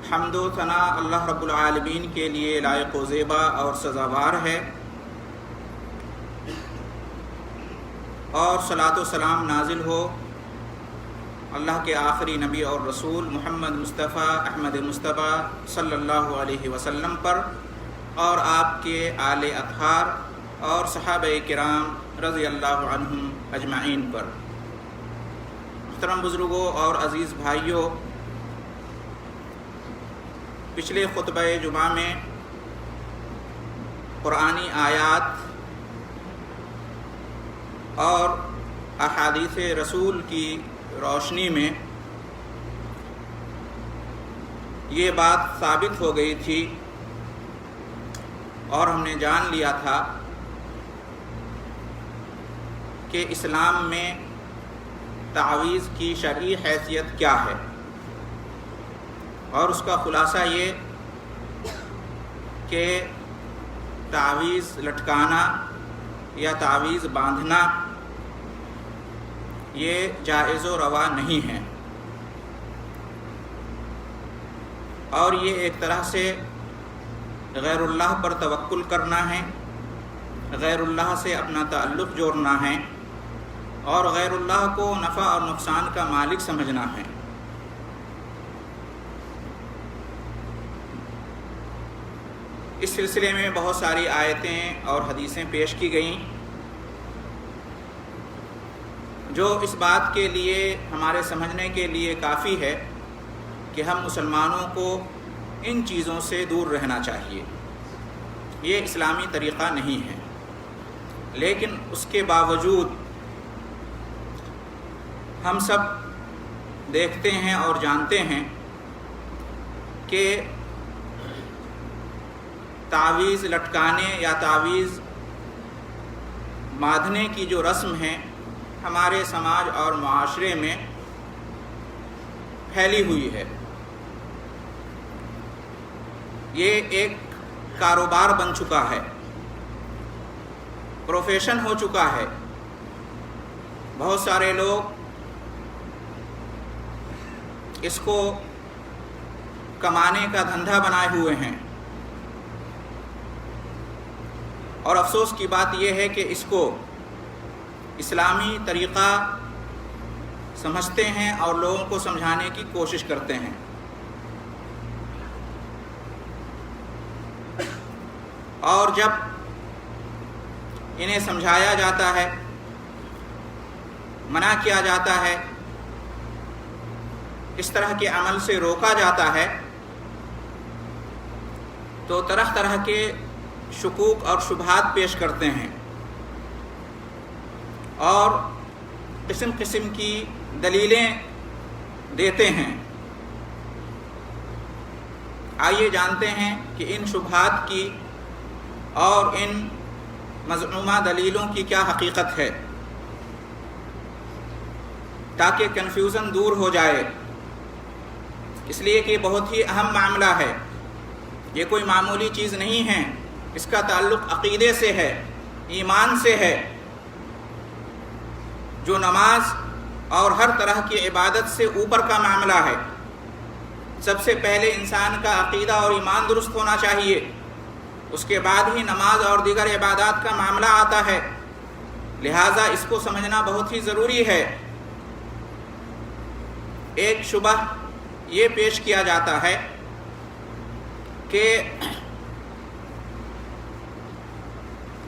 حمد و ثنا اللہ رب العالمین کے لیے لائق و زیبا اور سزاوار ہے، اور صلاۃ و سلام نازل ہو اللہ کے آخری نبی اور رسول محمد مصطفیٰ احمد مصطفیٰ صلی اللہ علیہ وسلم پر، اور آپ کے آل اطہار اور صحابہ کرام رضی اللہ عنہم اجمعین پر۔ محترم بزرگوں اور عزیز بھائیوں، پچھلے خطبہ جمعہ میں قرآنی آیات اور احادیث رسول کی روشنی میں یہ بات ثابت ہو گئی تھی، اور ہم نے جان لیا تھا کہ اسلام میں تعویذ کی شرعی حیثیت کیا ہے، اور اس کا خلاصہ یہ کہ تعویذ لٹکانا یا تعویذ باندھنا یہ جائز و روا نہیں ہے، اور یہ ایک طرح سے غیر اللہ پر توکل کرنا ہے، غیر اللہ سے اپنا تعلق جوڑنا ہے، اور غیر اللہ کو نفع اور نقصان کا مالک سمجھنا ہے۔ اس سلسلے میں بہت ساری آیتیں اور حدیثیں پیش کی گئیں جو اس بات کے لیے ہمارے سمجھنے کے لیے کافی ہے کہ ہم مسلمانوں کو ان چیزوں سے دور رہنا چاہیے۔ یہ اسلامی طریقہ نہیں ہے، لیکن اس کے باوجود ہم سب دیکھتے ہیں اور جانتے ہیں کہ تعویذ لٹکانے یا تعویذ باندھنے کی جو رسم ہے ہمارے سماج اور معاشرے میں پھیلی ہوئی ہے۔ یہ ایک کاروبار بن چکا ہے، پروفیشن ہو چکا ہے۔ بہت سارے لوگ اس کو کمانے کا دھندا بنائے ہوئے ہیں، اور افسوس کی بات یہ ہے کہ اس کو اسلامی طریقہ سمجھتے ہیں اور لوگوں کو سمجھانے کی کوشش کرتے ہیں۔ اور جب انہیں سمجھایا جاتا ہے، منع کیا جاتا ہے، اس طرح کے عمل سے روکا جاتا ہے، تو طرح طرح کے شکوک اور شبہات پیش کرتے ہیں، اور قسم قسم کی دلیلیں دیتے ہیں۔ آئیے جانتے ہیں کہ ان شبہات کی اور ان مذمومہ دلیلوں کی کیا حقیقت ہے، تاکہ کنفیوژن دور ہو جائے، اس لیے کہ بہت ہی اہم معاملہ ہے۔ یہ کوئی معمولی چیز نہیں ہے، اس کا تعلق عقیدے سے ہے، ایمان سے ہے، جو نماز اور ہر طرح کی عبادت سے اوپر کا معاملہ ہے۔ سب سے پہلے انسان کا عقیدہ اور ایمان درست ہونا چاہیے، اس کے بعد ہی نماز اور دیگر عبادات کا معاملہ آتا ہے، لہٰذا اس کو سمجھنا بہت ہی ضروری ہے۔ ایک شبہ یہ پیش کیا جاتا ہے کہ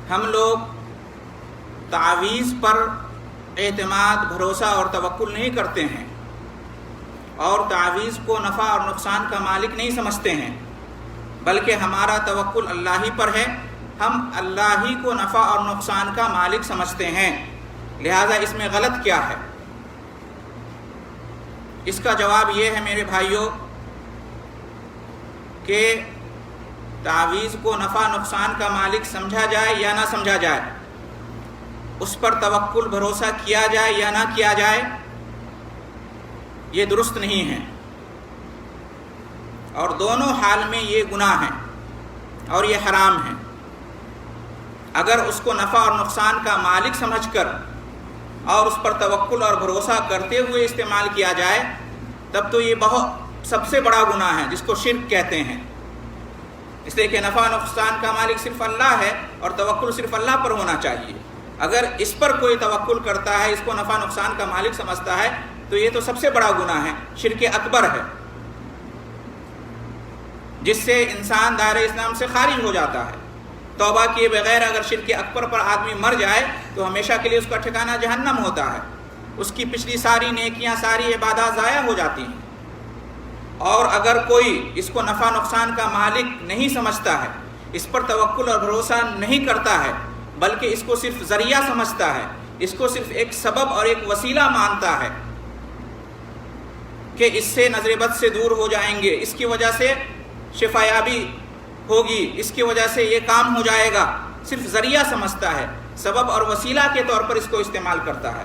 ہم لوگ تعویذ پر اعتماد، بھروسہ اور توکل نہیں کرتے ہیں، اور تعویذ کو نفع اور نقصان کا مالک نہیں سمجھتے ہیں، بلکہ ہمارا توکل اللہ ہی پر ہے، ہم اللہ ہی کو نفع اور نقصان کا مالک سمجھتے ہیں، لہذا اس میں غلط کیا ہے؟ اس کا جواب یہ ہے میرے بھائیوں کہ تعویذ کو نفع نقصان کا مالک سمجھا جائے یا نہ سمجھا جائے، اس پر توکل بھروسہ کیا جائے یا نہ کیا جائے، یہ درست نہیں ہے، اور دونوں حال میں یہ گناہ ہے اور یہ حرام ہے۔ اگر اس کو نفع اور نقصان کا مالک سمجھ کر اور اس پر توکل اور بھروسہ کرتے ہوئے استعمال کیا جائے تب تو یہ بہت سب سے بڑا گناہ ہے جس کو شرک کہتے ہیں، اس لیے کہ نفع نقصان کا مالک صرف اللہ ہے اور توکل صرف اللہ پر ہونا چاہیے۔ اگر اس پر کوئی توکل کرتا ہے، اس کو نفع نقصان کا مالک سمجھتا ہے، تو یہ تو سب سے بڑا گناہ ہے، شرک اکبر ہے، جس سے انسان دائرہ اسلام سے خارج ہو جاتا ہے۔ توبہ کیے بغیر اگر شرک اکبر پر آدمی مر جائے تو ہمیشہ کے لیے اس کا ٹھکانہ جہنم ہوتا ہے، اس کی پچھلی ساری نیکیاں، ساری عبادات ضائع ہو جاتی ہیں۔ اور اگر کوئی اس کو نفع نقصان کا مالک نہیں سمجھتا ہے، اس پر توکل اور بھروسہ نہیں کرتا ہے، بلکہ اس کو صرف ذریعہ سمجھتا ہے، اس کو صرف ایک سبب اور ایک وسیلہ مانتا ہے کہ اس سے نظر بد سے دور ہو جائیں گے، اس کی وجہ سے شفایابی ہوگی، اس کی وجہ سے یہ کام ہو جائے گا، صرف ذریعہ سمجھتا ہے، سبب اور وسیلہ کے طور پر اس کو استعمال کرتا ہے،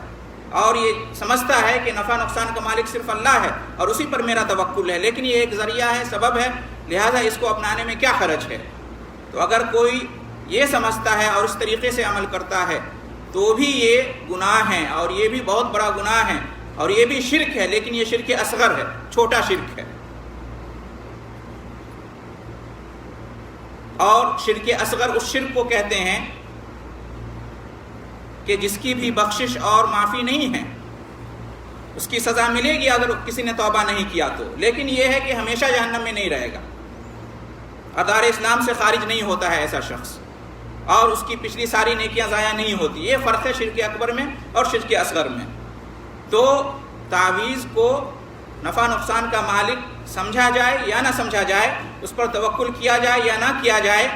اور یہ سمجھتا ہے کہ نفع نقصان کا مالک صرف اللہ ہے اور اسی پر میرا توکل ہے، لیکن یہ ایک ذریعہ ہے، سبب ہے، لہذا اس کو اپنانے میں کیا حرج ہے۔ تو اگر کوئی یہ سمجھتا ہے اور اس طریقے سے عمل کرتا ہے تو بھی یہ گناہ ہے، اور یہ بھی بہت بڑا گناہ ہے، اور یہ بھی شرک ہے، لیکن یہ شرک اصغر ہے، چھوٹا شرک ہے۔ اور شرک اصغر اس شرک کو کہتے ہیں کہ جس کی بھی بخشش اور معافی نہیں ہے، اس کی سزا ملے گی اگر کسی نے توبہ نہیں کیا تو، لیکن یہ ہے کہ ہمیشہ جہنم میں نہیں رہے گا، دار اسلام سے خارج نہیں ہوتا ہے ایسا شخص، اور اس کی پچھلی ساری نیکیاں ضائع نہیں ہوتی۔ یہ فرق ہے شرک اکبر میں اور شرک اصغر میں۔ تو تعویذ کو نفع نقصان کا مالک سمجھا جائے یا نہ سمجھا جائے، اس پر توکل کیا جائے یا نہ کیا جائے،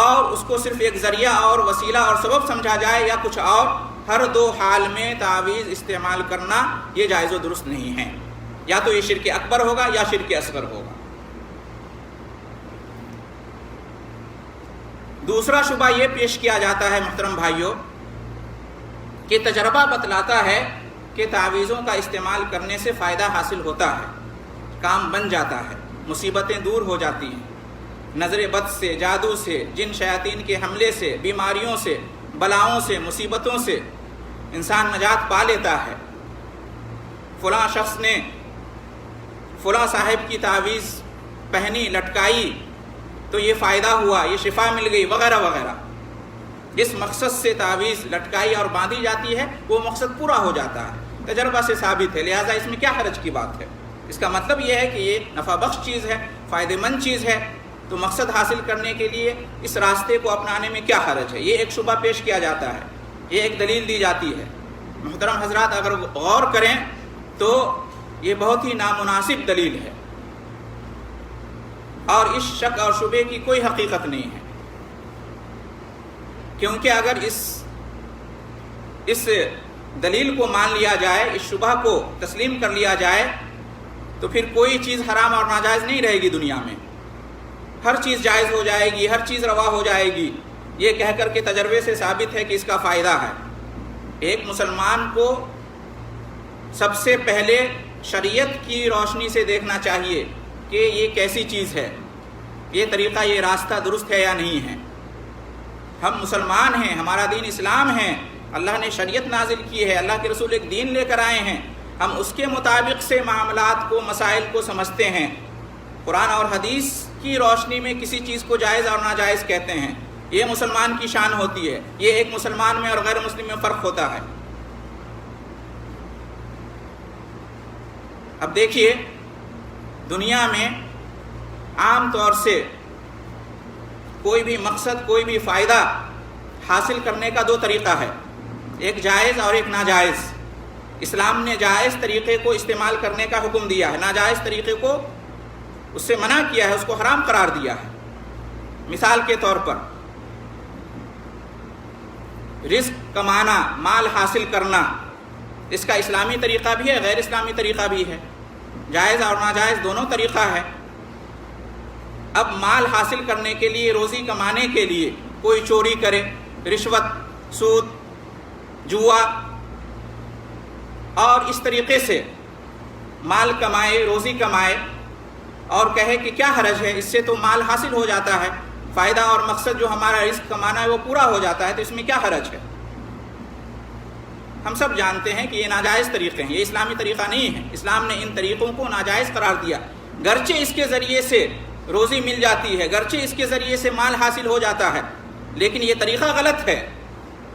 اور اس کو صرف ایک ذریعہ اور وسیلہ اور سبب سمجھا جائے یا کچھ اور، ہر دو حال میں تعویذ استعمال کرنا یہ جائز و درست نہیں ہے، یا تو یہ شرک اکبر ہوگا یا شرک اصغر ہوگا۔ دوسرا شبہ یہ پیش کیا جاتا ہے محترم بھائیوں کہ تجربہ بتلاتا ہے کہ تعویذوں کا استعمال کرنے سے فائدہ حاصل ہوتا ہے، کام بن جاتا ہے، مصیبتیں دور ہو جاتی ہیں، نظر بد سے، جادو سے، جن شیاطین کے حملے سے، بیماریوں سے، بلاؤں سے، مصیبتوں سے انسان نجات پا لیتا ہے۔ فلاں شخص نے فلاں صاحب کی تعویذ پہنی، لٹکائی تو یہ فائدہ ہوا، یہ شفا مل گئی، وغیرہ وغیرہ۔ جس مقصد سے تعویذ لٹکائی اور باندھی جاتی ہے وہ مقصد پورا ہو جاتا ہے، تجربہ سے ثابت ہے، لہٰذا اس میں کیا حرج کی بات ہے۔ اس کا مطلب یہ ہے کہ یہ نفع بخش چیز ہے، فائدہ مند چیز ہے، تو مقصد حاصل کرنے کے لیے اس راستے کو اپنانے میں کیا حرج ہے۔ یہ ایک شبہ پیش کیا جاتا ہے، یہ ایک دلیل دی جاتی ہے۔ محترم حضرات اگر غور کریں تو یہ بہت ہی نامناسب دلیل ہے، اور اس شک اور شبے کی کوئی حقیقت نہیں ہے، کیونکہ اگر اس دلیل کو مان لیا جائے، اس شبہ کو تسلیم کر لیا جائے، تو پھر کوئی چیز حرام اور ناجائز نہیں رہے گی دنیا میں، ہر چیز جائز ہو جائے گی، ہر چیز روا ہو جائے گی، یہ کہہ کر کے تجربے سے ثابت ہے کہ اس کا فائدہ ہے۔ ایک مسلمان کو سب سے پہلے شریعت کی روشنی سے دیکھنا چاہیے کہ یہ کیسی چیز ہے، یہ طریقہ، یہ راستہ درست ہے یا نہیں ہے۔ ہم مسلمان ہیں، ہمارا دین اسلام ہے، اللہ نے شریعت نازل کی ہے، اللہ کے رسول ایک دین لے کر آئے ہیں، ہم اس کے مطابق سے معاملات کو، مسائل کو سمجھتے ہیں۔ قرآن اور حدیث کی روشنی میں کسی چیز کو جائز اور ناجائز کہتے ہیں، یہ مسلمان کی شان ہوتی ہے، یہ ایک مسلمان میں اور غیر مسلم میں فرق ہوتا ہے۔ اب دیکھیے دنیا میں عام طور سے کوئی بھی مقصد، کوئی بھی فائدہ حاصل کرنے کا دو طریقہ ہے، ایک جائز اور ایک ناجائز۔ اسلام نے جائز طریقے کو استعمال کرنے کا حکم دیا ہے، ناجائز طریقے کو اس سے منع کیا ہے، اس کو حرام قرار دیا ہے۔ مثال کے طور پر رزق کمانا، مال حاصل کرنا، اس کا اسلامی طریقہ بھی ہے، غیر اسلامی طریقہ بھی ہے، جائز اور ناجائز دونوں طریقہ ہے۔ اب مال حاصل کرنے کے لیے، روزی کمانے کے لیے کوئی چوری کرے، رشوت، سود، جوا، اور اس طریقے سے مال کمائے، روزی کمائے، اور کہے کہ کیا حرج ہے، اس سے تو مال حاصل ہو جاتا ہے، فائدہ اور مقصد جو ہمارا رزق کمانا ہے وہ پورا ہو جاتا ہے، تو اس میں کیا حرج ہے۔ ہم سب جانتے ہیں کہ یہ ناجائز طریقے ہیں، یہ اسلامی طریقہ نہیں ہے، اسلام نے ان طریقوں کو ناجائز قرار دیا، گرچہ اس کے ذریعے سے روزی مل جاتی ہے، گرچہ اس کے ذریعے سے مال حاصل ہو جاتا ہے، لیکن یہ طریقہ غلط ہے،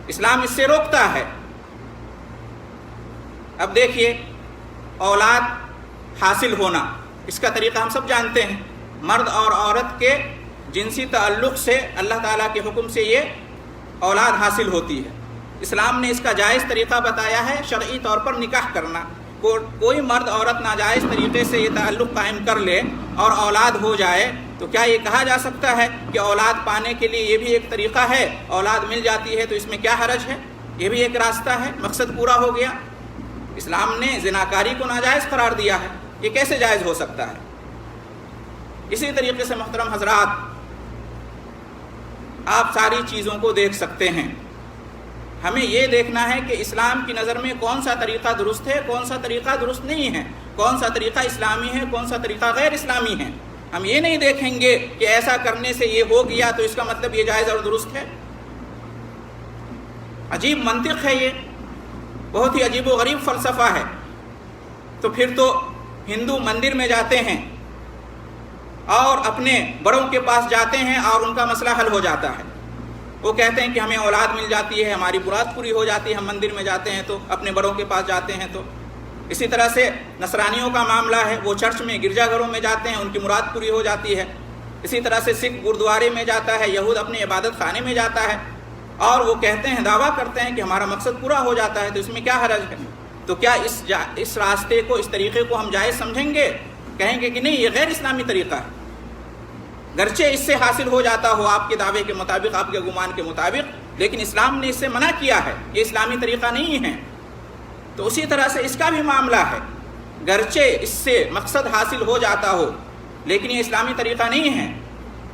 اسلام اس سے روکتا ہے۔ اب دیکھیے اولاد حاصل ہونا، اس کا طریقہ ہم سب جانتے ہیں، مرد اور عورت کے جنسی تعلق سے اللہ تعالیٰ کے حکم سے یہ اولاد حاصل ہوتی ہے۔ اسلام نے اس کا جائز طریقہ بتایا ہے، شرعی طور پر نکاح کرنا۔ کوئی مرد عورت ناجائز طریقے سے یہ تعلق قائم کر لے اور اولاد ہو جائے تو کیا یہ کہا جا سکتا ہے کہ اولاد پانے کے لیے یہ بھی ایک طریقہ ہے، اولاد مل جاتی ہے تو اس میں کیا حرج ہے، یہ بھی ایک راستہ ہے، مقصد پورا ہو گیا؟ اسلام نے زناکاری کو ناجائز قرار دیا ہے، یہ کیسے جائز ہو سکتا ہے؟ اسی طریقے سے محترم حضرات، آپ ساری چیزوں کو دیکھ سکتے ہیں، ہمیں یہ دیکھنا ہے کہ اسلام کی نظر میں کون سا طریقہ درست ہے، کون سا طریقہ درست نہیں ہے، کون سا طریقہ اسلامی ہے، کون سا طریقہ غیر اسلامی ہے۔ ہم یہ نہیں دیکھیں گے کہ ایسا کرنے سے یہ ہو گیا تو اس کا مطلب یہ جائز اور درست ہے۔ عجیب منطق ہے، یہ بہت ہی عجیب و غریب فلسفہ ہے۔ تو پھر تو ہندو مندر میں جاتے ہیں اور اپنے بڑوں کے پاس جاتے ہیں اور ان کا مسئلہ حل ہو جاتا ہے، وہ کہتے ہیں کہ ہمیں اولاد مل جاتی ہے، ہماری مراد پوری ہو جاتی ہے، ہم مندر میں جاتے ہیں تو اپنے بڑوں کے پاس جاتے ہیں تو۔ اسی طرح سے نصرانیوں کا معاملہ ہے، وہ چرچ میں گرجا گھروں میں جاتے ہیں، ان کی مراد پوری ہو جاتی ہے۔ اسی طرح سے سکھ گردوارے میں جاتا ہے، یہود اپنے عبادت خانے میں جاتا ہے اور وہ کہتے ہیں، دعویٰ کرتے ہیں کہ ہمارا مقصد پورا ہو جاتا ہے، تو اس میں کیا حرج ہے؟ تو کیا اس راستے کو، اس طریقے کو ہم جائز سمجھیں گے؟ کہیں گے کہ نہیں، یہ غیر اسلامی طریقہ ہے، گرچہ اس سے حاصل ہو جاتا ہو آپ کے دعوے کے مطابق، آپ کے گمان کے مطابق، لیکن اسلام نے اس سے منع کیا ہے، یہ اسلامی طریقہ نہیں ہے۔ تو اسی طرح سے اس کا بھی معاملہ ہے، گرچہ اس سے مقصد حاصل ہو جاتا ہو لیکن یہ اسلامی طریقہ نہیں ہے۔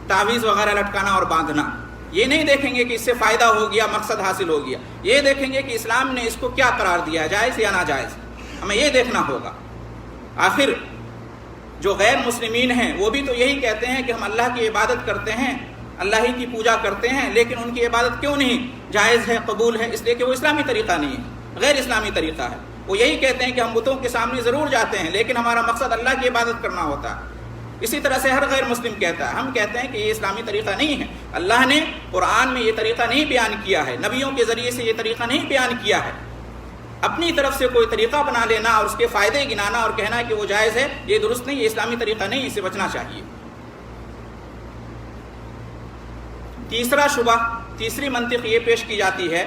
تعویذ وغیرہ لٹکانا اور باندھنا، یہ نہیں دیکھیں گے کہ اس سے فائدہ ہو گیا، مقصد حاصل ہو گیا، یہ دیکھیں گے کہ اسلام نے اس کو کیا قرار دیا، جائز یا ناجائز، ہمیں یہ دیکھنا ہوگا۔ آخر جو غیر مسلمین ہیں وہ بھی تو یہی کہتے ہیں کہ ہم اللہ کی عبادت کرتے ہیں، اللہ ہی کی پوجا کرتے ہیں، لیکن ان کی عبادت کیوں نہیں جائز ہے، قبول ہے؟ اس لیے کہ وہ اسلامی طریقہ نہیں ہے، غیر اسلامی طریقہ ہے۔ وہ یہی کہتے ہیں کہ ہم بتوں کے سامنے ضرور جاتے ہیں لیکن ہمارا مقصد اللہ کی عبادت کرنا ہوتا ہے۔ اسی طرح سے ہر غیر مسلم کہتا ہے، ہم کہتے ہیں کہ یہ اسلامی طریقہ نہیں ہے، اللہ نے قرآن میں یہ طریقہ نہیں بیان کیا ہے، نبیوں کے ذریعے سے یہ طریقہ نہیں بیان کیا ہے۔ اپنی طرف سے کوئی طریقہ بنا لینا اور اس کے فائدے گنانا اور کہنا کہ وہ جائز ہے، یہ درست نہیں، یہ اسلامی طریقہ نہیں، اس سے بچنا چاہیے۔ تیسرا شبہ، تیسری منطق یہ پیش کی جاتی ہے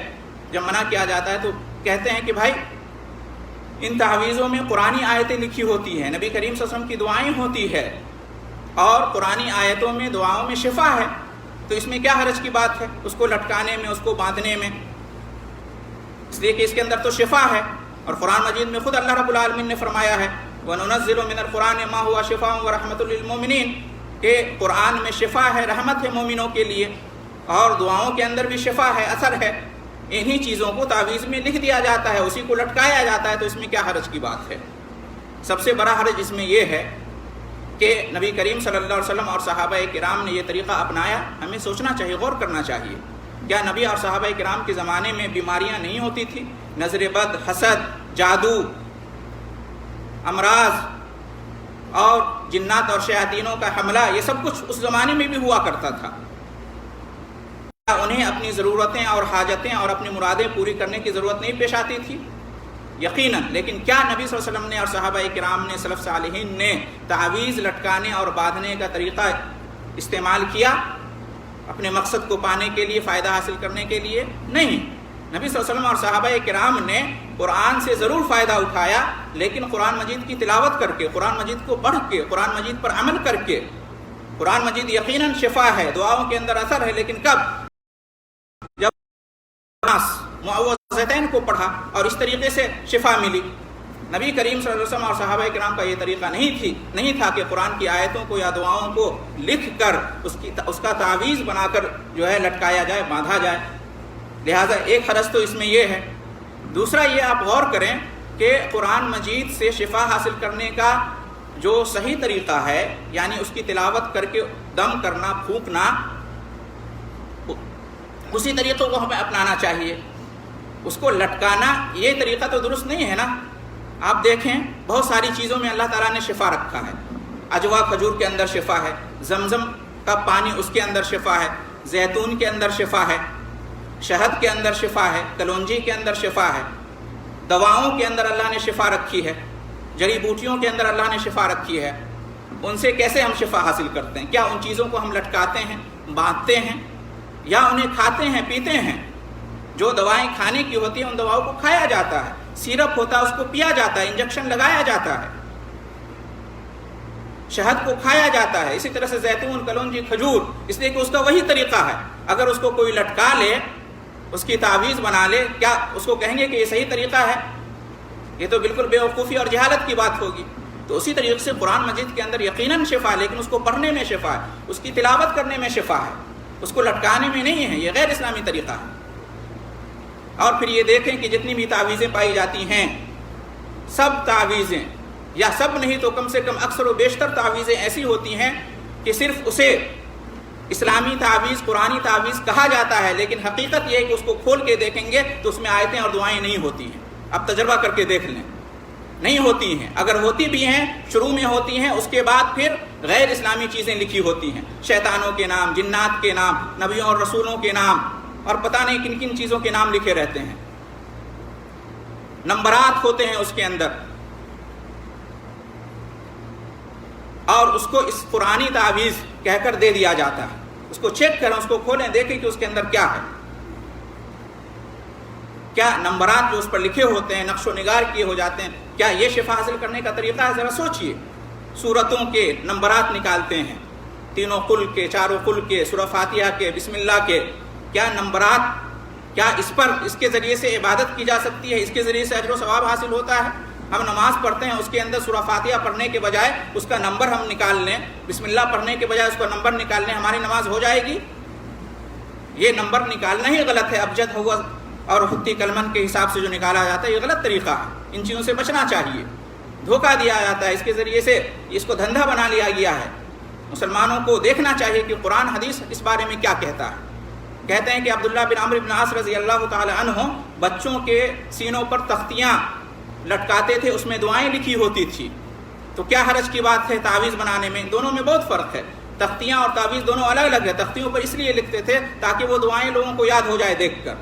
جب منع کیا جاتا ہے تو کہتے ہیں کہ بھائی ان تعویذوں میں قرآنی آیتیں لکھی ہوتی ہیں، نبی کریم صلی اللہ علیہ وسلم کی دعائیں ہوتی ہے اور قرآنی آیتوں میں دعاؤں میں شفا ہے، تو اس میں کیا حرج کی بات ہے اس کو لٹکانے میں، اس کو باندھنے میں؟ اس لیے کہ اس کے اندر تو شفا ہے، اور قرآن مجید میں خود اللہ رب العالمین نے فرمایا ہے وَنُنَزِّلُ مِنَ الْقُرْآنِ مَا هُوَ شِفَاءٌ وَرَحْمَةٌ لِّلْمُؤْمِنِينَ، کہ قرآن میں شفا ہے، رحمت ہے مومنوں کے لیے، اور دعاؤں کے اندر بھی شفا ہے، اثر ہے۔ انہی چیزوں کو تعویذ میں لکھ دیا جاتا ہے، اسی کو لٹکایا جاتا ہے، تو اس میں کیا حرج کی بات ہے؟ سب سے بڑا حرج اس میں یہ ہے کہ نبی کریم صلی اللہ علیہ وسلم اور صحابہ کرام نے یہ طریقہ اپنایا، ہمیں سوچنا چاہیے، غور کرنا چاہیے۔ کیا نبی اور صحابہ کرام کے زمانے میں بیماریاں نہیں ہوتی تھی؟ نظر بد، حسد، جادو، امراض اور جنات اور شیاطینوں کا حملہ، یہ سب کچھ اس زمانے میں بھی ہوا کرتا تھا۔ انہیں اپنی ضرورتیں اور حاجتیں اور اپنی مرادیں پوری کرنے کی ضرورت نہیں پیش آتی تھی؟ یقیناً، لیکن کیا نبی صلی اللہ علیہ وسلم نے اور صحابہ کرام نے، سلف صالحین نے تعویذ لٹکانے اور باندھنے کا طریقہ استعمال کیا اپنے مقصد کو پانے کے لیے، فائدہ حاصل کرنے کے لیے؟ نہیں۔ نبی صلی اللہ علیہ وسلم اور صحابہ کرام نے قرآن سے ضرور فائدہ اٹھایا، لیکن قرآن مجید کی تلاوت کر کے، قرآن مجید کو پڑھ کے، قرآن مجید پر عمل کر کے۔ قرآن مجید یقیناً شفا ہے، دعاؤں کے اندر اثر ہے، لیکن کب؟ جب معوذتین کو پڑھا اور اس طریقے سے شفا ملی۔ نبی کریم صلی اللہ علیہ وسلم اور صحابہ کرام کا یہ طریقہ نہیں تھا کہ قرآن کی آیتوں کو یا دعاؤں کو لکھ کر اس کا تعویذ بنا کر جو ہے لٹکایا جائے، باندھا جائے۔ لہٰذا ایک حرج تو اس میں یہ ہے۔ دوسرا یہ آپ غور کریں کہ قرآن مجید سے شفا حاصل کرنے کا جو صحیح طریقہ ہے، یعنی اس کی تلاوت کر کے دم کرنا، پھونکنا، اسی طریقے کو ہمیں اپنانا چاہیے۔ اس کو لٹکانا یہ طریقہ تو درست نہیں ہے نا۔ آپ دیکھیں بہت ساری چیزوں میں اللہ تعالیٰ نے شفا رکھا ہے، اجوا کھجور کے اندر شفا ہے، زمزم کا پانی اس کے اندر شفا ہے، زیتون کے اندر شفا ہے، شہد کے اندر شفا ہے، کلونجی کے اندر شفا ہے، دواؤں کے اندر اللہ نے شفا رکھی ہے، جڑی بوٹیوں کے اندر اللہ نے شفا رکھی ہے۔ ان سے کیسے ہم شفا حاصل کرتے ہیں؟ کیا ان چیزوں کو ہم لٹکاتے ہیں، باندھتے ہیں، یا انہیں کھاتے ہیں، پیتے ہیں؟ جو دوائیں کھانے کی ہوتی ہیں ان دواؤں کو کھایا جاتا ہے، سیرپ ہوتا ہے اس کو پیا جاتا ہے، انجیکشن لگایا جاتا ہے، شہد کو کھایا جاتا ہے، اسی طرح سے زیتون، کلونجی، کھجور، اس لیے کہ اس کا وہی طریقہ ہے۔ اگر اس کو کوئی لٹکا لے، اس کی تعویذ بنا لے، کیا اس کو کہیں گے کہ یہ صحیح طریقہ ہے؟ یہ تو بالکل بے وقوفی اور جہالت کی بات ہوگی۔ تو اسی طریقے سے قرآن مجید کے اندر یقیناً شفا ہے، لیکن اس کو پڑھنے میں شفا ہے، اس کی تلاوت کرنے میں شفا ہے، اس کو لٹکانے میں نہیں ہے۔ یہ غیر اسلامی طریقہ ہے۔ اور پھر یہ دیکھیں کہ جتنی بھی تعویذیں پائی جاتی ہیں، سب تعویذیں، یا سب نہیں تو کم سے کم اکثر و بیشتر تعویذیں ایسی ہوتی ہیں کہ صرف اسے اسلامی تعویذ، قرآنی تعویذ کہا جاتا ہے، لیکن حقیقت یہ ہے کہ اس کو کھول کے دیکھیں گے تو اس میں آیتیں اور دعائیں نہیں ہوتی ہیں۔ اب تجربہ کر کے دیکھ لیں، نہیں ہوتی ہیں۔ اگر ہوتی بھی ہیں شروع میں ہوتی ہیں، اس کے بعد پھر غیر اسلامی چیزیں لکھی ہوتی ہیں، شیطانوں کے نام، جنات کے نام، نبیوں اور رسولوں کے نام، اور پتہ نہیں کن کن چیزوں کے نام لکھے رہتے ہیں، نمبرات ہوتے ہیں اس کے اندر، اور اس کو اس قرآنی تعویذ کہہ کر دے دیا جاتا ہے۔ اس کو چیک کریں، اس کو کھولیں، دیکھیں کہ اس کے اندر کیا ہے، کیا نمبرات جو اس پر لکھے ہوتے ہیں، نقش و نگار کیے ہو جاتے ہیں، کیا یہ شفا حاصل کرنے کا طریقہ ہے؟ ذرا سوچئے۔ سورتوں کے نمبرات نکالتے ہیں، تینوں قل کے، چاروں قل کے، سورہ فاتحہ کے، بسم اللہ کے، کیا نمبرات، کیا اس کے ذریعے سے عبادت کی جا سکتی ہے؟ اس کے ذریعے سے اجر و ثواب حاصل ہوتا ہے؟ ہم نماز پڑھتے ہیں، اس کے اندر سورہ فاتحہ پڑھنے کے بجائے اس کا نمبر ہم نکال لیں، بسم اللہ پڑھنے کے بجائے اس کا نمبر نکال لیں، ہماری نماز ہو جائے گی؟ یہ نمبر نکالنا ہی غلط ہے۔ ابجد ہوا اور حتی کلمن کے حساب سے جو نکالا جاتا ہے، یہ غلط طریقہ ہے۔ ان چیزوں سے بچنا چاہیے۔ دھوکہ دیا جاتا ہے، اس کے ذریعے سے اس کو دھندا بنا لیا گیا ہے۔ مسلمانوں کو دیکھنا چاہیے کہ قرآن حدیث اس بارے میں کیا کہتا ہے۔ کہتے ہیں کہ عبداللہ بن عمرو بن عاص رضی اللہ تعالی عنہ بچوں کے سینوں پر تختیاں لٹکاتے تھے، اس میں دعائیں لکھی ہوتی تھی۔ تو کیا حرج کی بات ہے تعویذ بنانے میں؟ دونوں میں بہت فرق ہے۔ تختیاں اور تعویذ دونوں الگ الگ ہے۔ تختیوں پر اس لیے لکھتے تھے تاکہ وہ دعائیں لوگوں کو یاد ہو جائے دیکھ کر،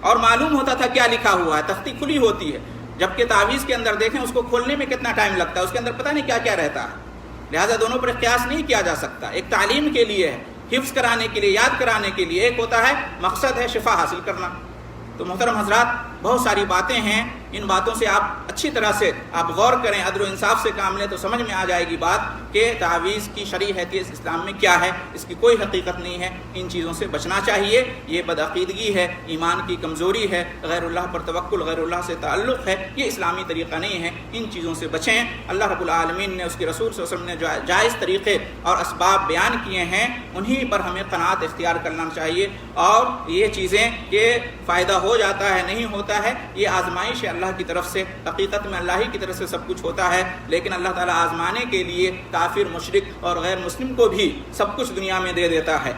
اور معلوم ہوتا تھا کیا لکھا ہوا ہے۔ تختی کھلی ہوتی ہے، جبکہ تعویذ کے اندر دیکھیں اس کو کھولنے میں کتنا ٹائم لگتا ہے، اس کے اندر پتہ نہیں کیا کیا رہتا ہے۔ لہٰذا دونوں پر قیاس نہیں کیا جا سکتا۔ ایک تعلیم کے لیے ہے، حفظ کرانے کے لیے، یاد کرانے کے لیے، ایک ہوتا ہے مقصد ہے شفا حاصل کرنا۔ تو محترم حضرات، بہت ساری باتیں ہیں، ان باتوں سے آپ اچھی طرح سے آپ غور کریں، عدل و انصاف سے کام لیں تو سمجھ میں آ جائے گی بات کہ تعویذ کی شرعی حیثیت اسلام میں کیا ہے۔ اس کی کوئی حقیقت نہیں ہے، ان چیزوں سے بچنا چاہیے۔ یہ بدعقیدگی ہے، ایمان کی کمزوری ہے، غیر اللہ پر توکل، غیر اللہ سے تعلق ہے، یہ اسلامی طریقہ نہیں ہے۔ ان چیزوں سے بچیں۔ اللہ رب العالمین نے، اس کے رسول صلی اللہ علیہ وسلم نے جائز طریقے اور اسباب بیان کیے ہیں، انہی پر ہمیں قناعت اختیار کرنا چاہیے۔ اور یہ چیزیں کہ فائدہ ہو جاتا ہے، نہیں ہوتا ہے، یہ آزمائش ہے اللہ کی طرف سے۔ حقیقت میں اللہ ہی کی طرف سے سب کچھ ہوتا ہے، لیکن اللہ تعالیٰ آزمانے کے لیے کافر، مشرک اور غیر مسلم کو بھی سب کچھ دنیا میں دے دیتا ہے۔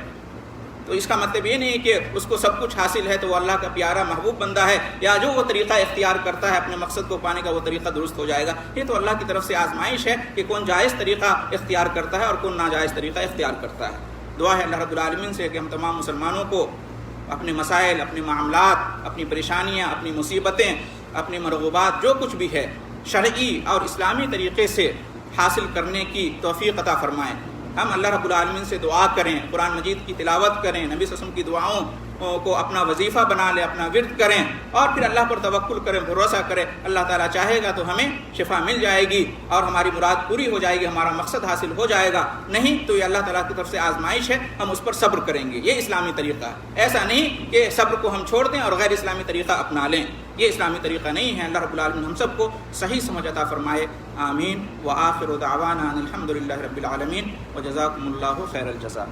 تو اس کا مطلب یہ نہیں کہ اس کو سب کچھ حاصل ہے تو وہ اللہ کا پیارا محبوب بندہ ہے، یا جو وہ طریقہ اختیار کرتا ہے اپنے مقصد کو پانے کا وہ طریقہ درست ہو جائے گا۔ یہ تو اللہ کی طرف سے آزمائش ہے کہ کون جائز طریقہ اختیار کرتا ہے اور کون ناجائز طریقہ اختیار کرتا ہے۔ دعا ہے اللہ رب العالمین سے کہ ہم تمام مسلمانوں کو اپنے مسائل، اپنے معاملات، اپنی پریشانیاں، اپنی مصیبتیں، اپنی مرغوبات، جو کچھ بھی ہے شرعی اور اسلامی طریقے سے حاصل کرنے کی توفیق عطا فرمائیں۔ ہم اللہ رب العالمین سے دعا کریں، قرآن مجید کی تلاوت کریں، نبی صلی اللہ علیہ وسلم کی دعاؤں کو اپنا وظیفہ بنا لیں، اپنا ورد کریں، اور پھر اللہ پر توکل کریں، بھروسہ کریں۔ اللہ تعالیٰ چاہے گا تو ہمیں شفا مل جائے گی اور ہماری مراد پوری ہو جائے گی، ہمارا مقصد حاصل ہو جائے گا۔ نہیں تو یہ اللہ تعالیٰ کی طرف سے آزمائش ہے، ہم اس پر صبر کریں گے۔ یہ اسلامی طریقہ ہے۔ ایسا نہیں کہ صبر کو ہم چھوڑ دیں اور غیر اسلامی طریقہ اپنا لیں، یہ اسلامی طریقہ نہیں ہے۔ اللہ رب العالمین ہم سب کو صحیح سمجھ عطا فرمائے۔ آمین۔ وآخر دعوانا ان الحمد للہ رب العالمین، وجزاکم اللہ خیر الجزاء۔